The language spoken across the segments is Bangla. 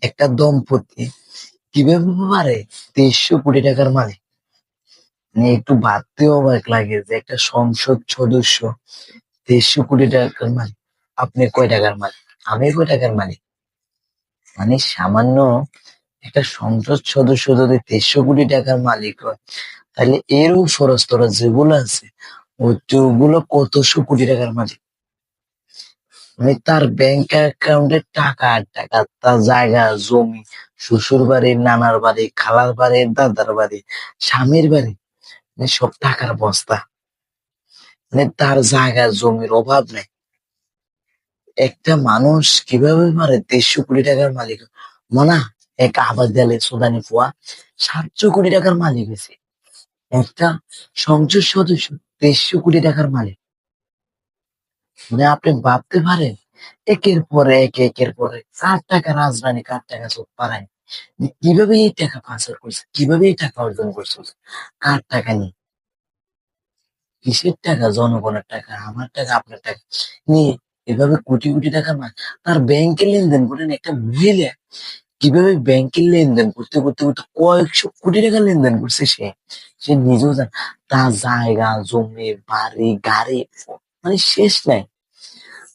একটা দম্পতি কিভাবে পারে 2300 কোটি টাকার মালিক? মানে একটু ভাবতেও অবাক লাগে যে একটা সংসদ সদস্য 2300 কোটি টাকার মালিক। আপনি কয় টাকার মালিক? আমি কয় টাকার মালিক? মানে সামান্য একটা সংসদ সদস্য যদি 2300 কোটি টাকার মালিক হয়, তাহলে এরও ফরস্তরা যেগুলো আছে ওগুলো কতশো কোটি টাকার মালিক। মানে তার ব্যাংক অ্যাকাউন্টে টাকা আর টাকা, তার জায়গা জমি, শ্বশুর বাড়ি, নানার বাড়ি, খালার বাড়ি, দাদার বাড়ি, স্বামীর বাড়ি, মানে সব টাকার বস্তা। মানে তার জায়গা জমির অভাব নেই। একটা মানুষ কিভাবে পারে 2300 কোটি টাকার মালিক? মনা এক আবাদ দিলে সুদানি ফুয়া 700 কোটি টাকার মালিক হয়েছে। একটা সংসদ সদস্য 2300 কোটি টাকার মালিক। মানে আপনি ভাবতে পারেন একের পর এক একের পর এক কার টাকা রাজধানী, কার টাকা চোখ পাড়ায়, যে কিভাবে এই টাকা পাচার করছে, কিভাবে এই টাকা অর্জন করছে, কার টাকা নিয়ে, কিসের টাকা, জনগণের টাকা, আমার টাকা, আপনার টাকা নিয়ে এভাবে কোটি কোটি টাকা তার ব্যাংকে লেনদেন করেন। একটা মহিলা কিভাবে ব্যাংকের লেনদেন করতে করতে করতে কয়েকশো কোটি টাকা লেনদেন করছে, সে সে নিজেও জানে। তার জায়গা জমি বাড়ি গাড়ি মানে শেষ নাই।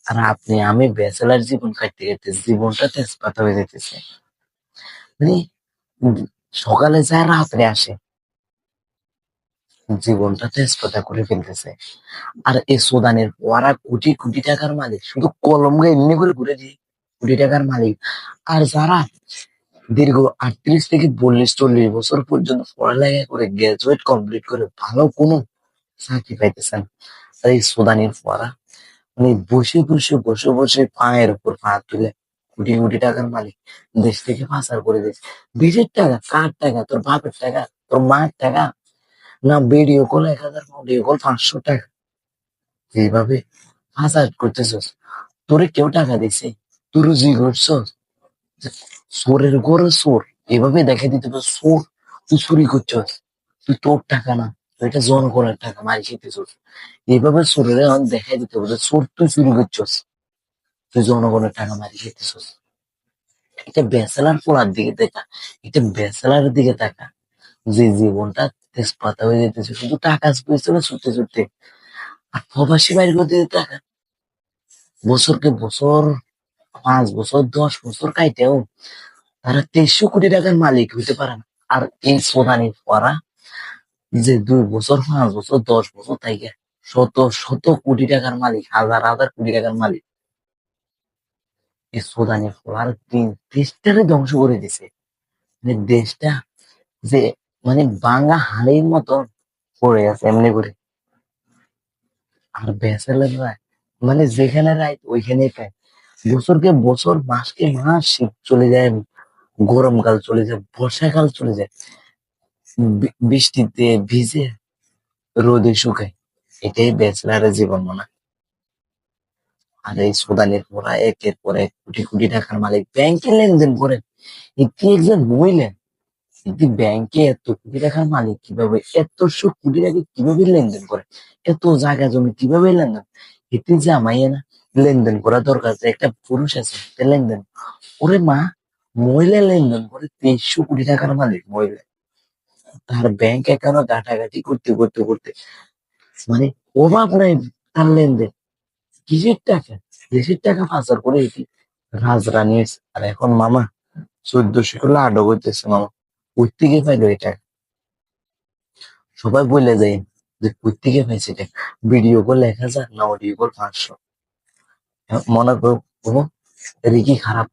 আর আপনি আমি ব্যাচেলার জীবন কাটতে কাটতে জীবনটা তেজপাতা হয়ে যেতেছে। মানে উম সকালে যায় রাত্রে আসে, জীবনটা তেজপাতা করে ফেলতেছে। আর এই সুদানের ওরা কোটি কোটি টাকার মালিক, শুধু কলম গায়ে এমনি করে ঘুরে দিয়ে কোটি টাকার মালিক। আর যারা দীর্ঘ 38 থেকে 40 40 বছর পর্যন্ত পড়ালেখা করে গ্রাজুয়েট কমপ্লিট করে ভালো কোনো চাকরি পাইতেছেন, আর এই সুদানির পড়া মানে বসে বসে বসে বসে পায়ের উপর পা তুলে কোটি কোটি টাকার মালিক দেশ থেকে পাচার করে দিয়েছে। দেশের টাকা কার টাকা? তোর বাপের টাকা, তোর মায়ের টাকা, না ভিডিও কল 1000, অডিও কল 500 টাকা, যেভাবে পাচার করতেছস। তোরে কেউ টাকা দিছে? তুই রুজি করছস? চোরের ঘরে চোর এভাবে দেখা দিতে হবে, চোর তুই চুরি করছস, তুই তোর টাকা না, তুই এটা জনগণের টাকা মারি খেতেছস। এইভাবে চোরের দেখাই দিতে হবে যে চোর তুই চুরি করছস, তুই জনগণের টাকা মারি খেতেছস। একটা ব্যাচেলার পোলার দিকে দেখা, একটা ব্যাচেলারের দিকে তাকা, যে জীবনটা তেজপাতা হয়ে যেতেছে শুধু টাকা পেছনে ছুটতে ছুটতে। আর প্রবাসী বাড়ির দিকে টাকা, বছরকে বছর, 5 বছর 10 বছর কাইটেও তারা 2300 কোটি টাকার মালিক হইতে পারে না। আর এই সোনানি পড়া যে 2 বছর 5 বছর 10 বছর থেকে শত শত কোটি টাকার মালিক, হাজার হাজার কোটি টাকার মালিক। এই সোদানি পড়ার দেশটারে ধ্বংস করে দিছে। মানে দেশটা যে মানে ভাঙা হাড়ির মতন পড়ে আছে এমনি করে। আর ব্যাচেলাররা মানে যেখানে রাইত ওইখানেই খায়। বছরকে বছর, মাসকে মাস, শীত চলে যায়, গরমকাল চলে যায়, বর্ষাকাল চলে যায়, বৃষ্টিতে ভিজে, রোদে শুকায়। এটাই ব্যাচেলারের জীবন মনে হয়। আর এই সুদানের পোড়া একের পর এক কোটি কোটি টাকার মালিক ব্যাংকে লেনদেন করেন। এটি একজন মহিলা, এটি ব্যাংকে এত কোটি টাকার মালিক কিভাবে, এতশো কোটি টাকা কিভাবে লেনদেন করে, এত জায়গা জমি কিভাবে লেনদেন? এটি জামাইয়া না লেনদেন করা দরকার, যে একটা পুরুষ আছে সে লেনদেন। ওরে মা, মহিলা লেনদেন করে 2300 কোটি টাকার মালিক মহিলা। তার ব্যাংক অ্যাকাউন্ট ঘাটাঘাটি করতে করতে করতে মানে অভাব নাই তার লেনদেন। কিসের টাকা? দেশের টাকা পাচার করে এটি রাজরানী হয়েছে। আর এখন মামা 1400 করে আডো করতেছে মামা। কই থেকে পাইলো এটা? সবাই বলে যায় যে কই থেকে পাইছে এটা। ভিডিও কল 1000 না অডিও কল 500। মনে করো রিকি খারাপ